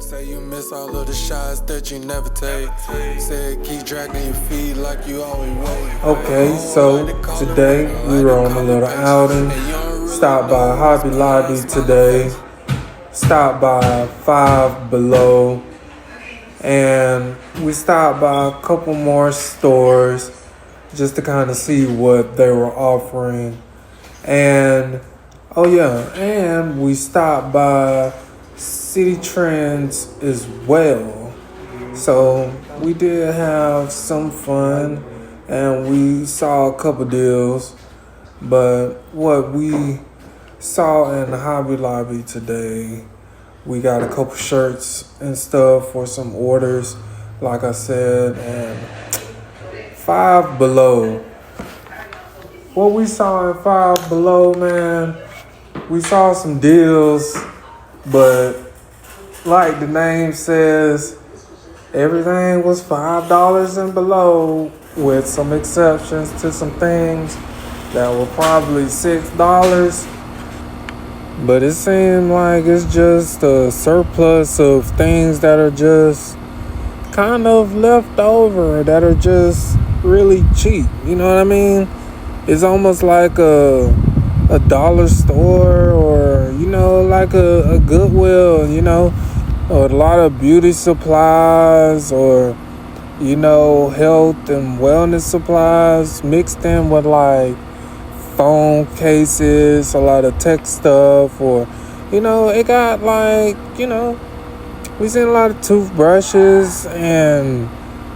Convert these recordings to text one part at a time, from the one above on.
Say you miss all of the shots that you never take. Said keep dragging your feet like you always wait. Okay, so today we were on a little outing. Stopped by Hobby Lobby today. Stopped by Five Below. And we stopped by a couple more stores just to kind of see what they were offering. And oh yeah, and we stopped by City Trends as well. So we did have some fun and we saw a couple deals. But what we saw in the Hobby Lobby today, we got a couple shirts and stuff for some orders, like I said, and Five Below. What we saw in Five Below, man, we saw some deals, but like the name says, everything was $5 and below, with some exceptions to some things that were probably $6. But it seemed like it's just a surplus of things that are just kind of left over, that are just really cheap. You know what I mean? It's almost like a dollar store, or, you know, like a Goodwill, you know, or a lot of beauty supplies, or, you know, health and wellness supplies mixed in with like phone cases, a lot of tech stuff, or, you know, it got like, you know, we seen a lot of toothbrushes and,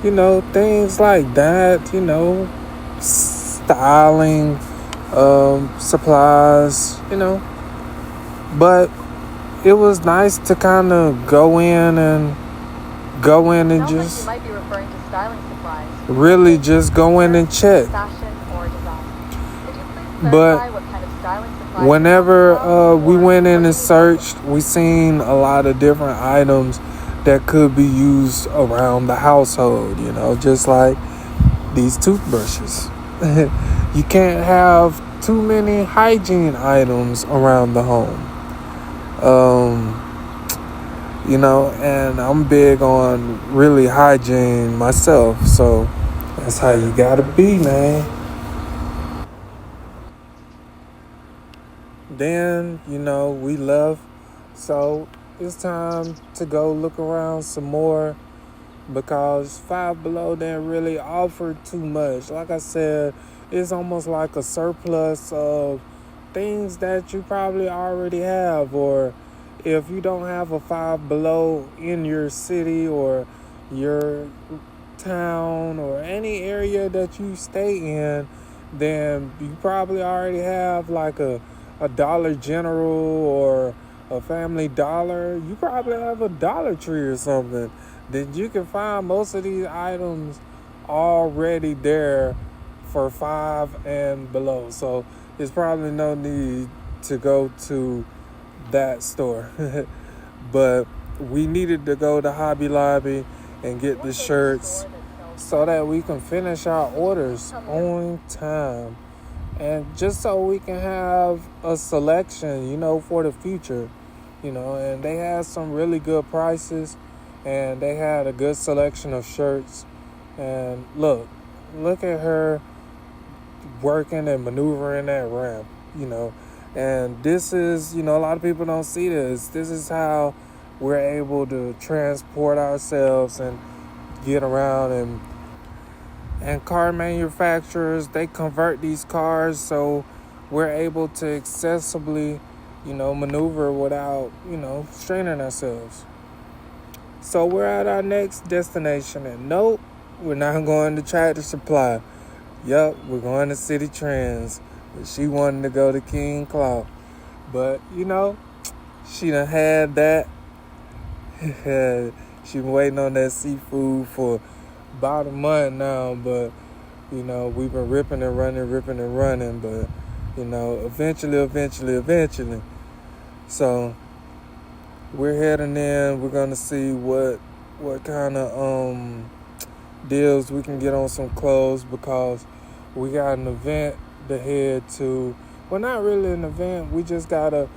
you know, things like that, you know, styling supplies, you know. But it was nice to kind of go in and just you might be referring to styling supplies. really just go in and check. Fashion or design. Could you please But clarify what kind of styling supplies whenever we went in and searched, we seen a lot of different items that could be used around the household, you know, just like these toothbrushes. You can't have too many hygiene items around the home. You know, and I'm big on really hygiene myself, so that's how you gotta be, man. Then, you know, we left, so it's time to go look around some more, because Five Below didn't really offer too much. Like I said, it's almost like a surplus of things that you probably already have, or if you don't have a Five Below in your city or your town or any area that you stay in, then you probably already have like a Dollar General or a Family Dollar. You probably have a Dollar Tree or something. Then you can find most of these items already there for $5 and below. So there's probably no need to go to that store. But we needed to go to Hobby Lobby and get the shirts so that we can finish our orders on time, and just so we can have a selection, you know, for the future, you know. And they had some really good prices, and they had a good selection of shirts. And look at her working and maneuvering that ramp, you know. And this is, you know, a lot of people don't see this. This is how we're able to transport ourselves and get around. And car manufacturers, they convert these cars so we're able to accessibly, you know, maneuver without, you know, straining ourselves. So we're at our next destination, and nope, we're not going to Tractor Supply. Yup, we're going to City Trends. She wanted to go to King Cloud, but, you know, she done had that. She been waiting on that seafood for about a month now, but, you know, we've been ripping and running, but, you know, eventually. So we're heading in. We're gonna see what kind of deals we can get on some clothes, because we got an event to head to. Well, not really an event. We just gotta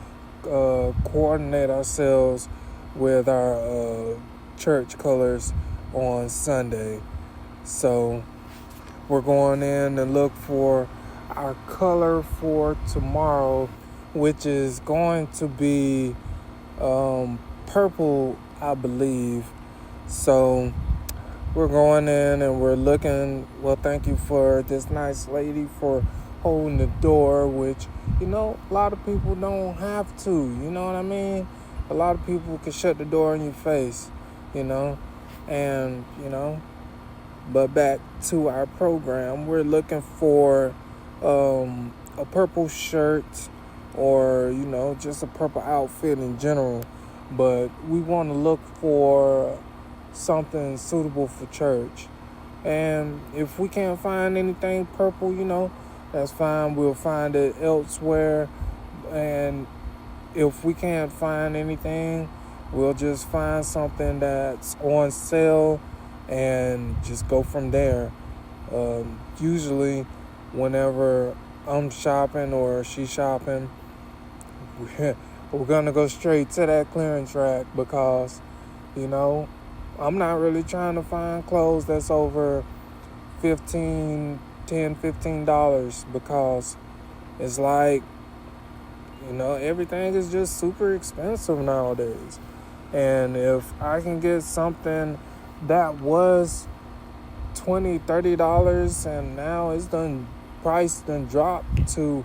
coordinate ourselves with our church colors on Sunday. So we're going in and look for our color for tomorrow, which is going to be purple, I believe. So we're going in and we're looking. Well, thank you for this nice lady for holding the door, which, you know, a lot of people don't have to. You know what I mean? A lot of people can shut the door in your face, you know? And, you know, but back to our program, we're looking for a purple shirt or, you know, just a purple outfit in general. But we want to look for something suitable for church. And if we can't find anything purple, you know, that's fine. We'll find it elsewhere. And if we can't find anything, we'll just find something that's on sale and just go from there. Usually, whenever I'm shopping or she's shopping, we're going to go straight to that clearance rack because, you know, I'm not really trying to find clothes that's over $15 because it's like, you know, everything is just super expensive nowadays. And if I can get something that was $20, $30 and now it's price dropped to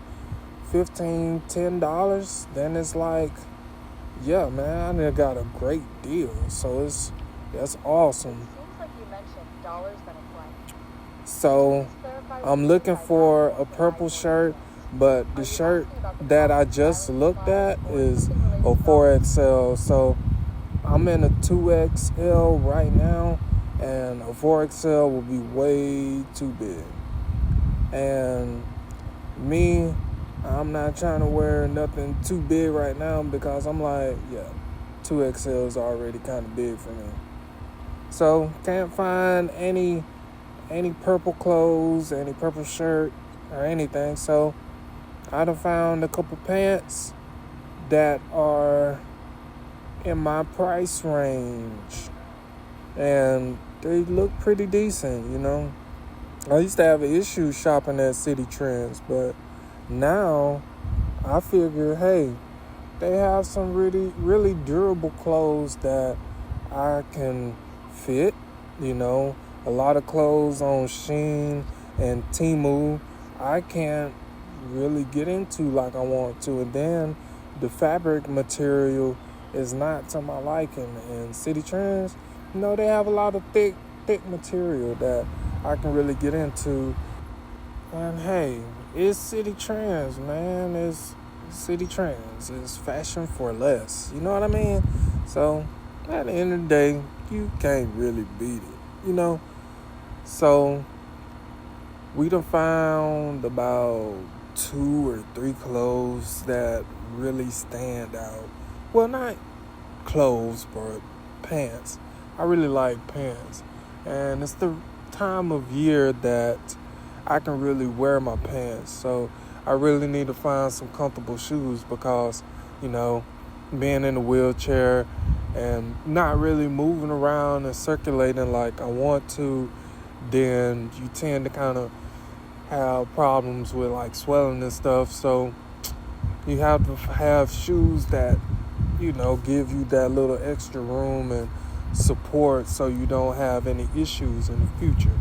$15, $10, then it's like, yeah, man, I got a great deal. So that's awesome. Seems like you mentioned dollars that apply. So I'm looking for a purple shirt, but the shirt that I just looked at is a 4XL. So I'm in a 2XL right now, and a 4XL will be way too big. And me, I'm not trying to wear nothing too big right now because I'm like, yeah, 2XL is already kind of big for me. So can't find any purple clothes, any purple shirt or anything. So I done found a couple pants that are in my price range, and they look pretty decent, you know. I used to have an issue shopping at City Trends, but now I figure, hey, they have some really durable clothes that I can fit, you know. A lot of clothes on Shein and Temu I can't really get into like I want to, and then the fabric material is not to my liking. And City Trends, you know, they have a lot of thick material that I can really get into. And hey, it's City Trends, man. It's City Trends. It's fashion for less. You know what I mean? So at the end of the day, you can't really beat it, you know? So we done found about 2 or 3 clothes that really stand out. Well, not clothes, but pants. I really like pants. And it's the time of year that I can really wear my pants. So I really need to find some comfortable shoes because, you know, being in a wheelchair and not really moving around and circulating like I want to, then you tend to kind of have problems with like swelling and stuff. So you have to have shoes that, you know, give you that little extra room and support so you don't have any issues in the future.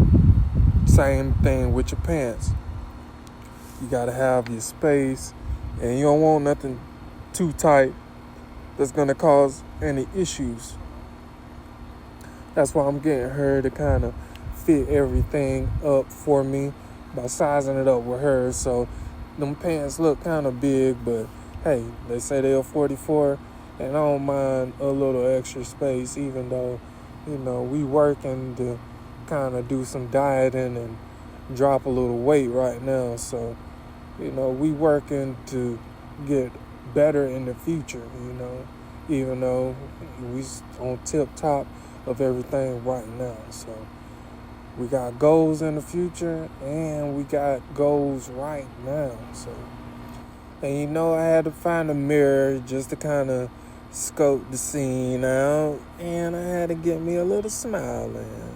Same thing with your pants. You gotta have your space, and you don't want nothing too tight that's gonna cause any issues. That's why I'm getting her to kind of fit everything up for me by sizing it up with her. So them pants look kind of big, but hey, they say they're 44, and I don't mind a little extra space, even though, you know, we working to kind of do some dieting and drop a little weight right now. So, you know, we working to get better in the future, you know, even though we on tip top of everything right now. So we got goals in the future and we got goals right now. So, and you know, I had to find a mirror just to kind of scoped the scene out, and I had to get me a little smile in.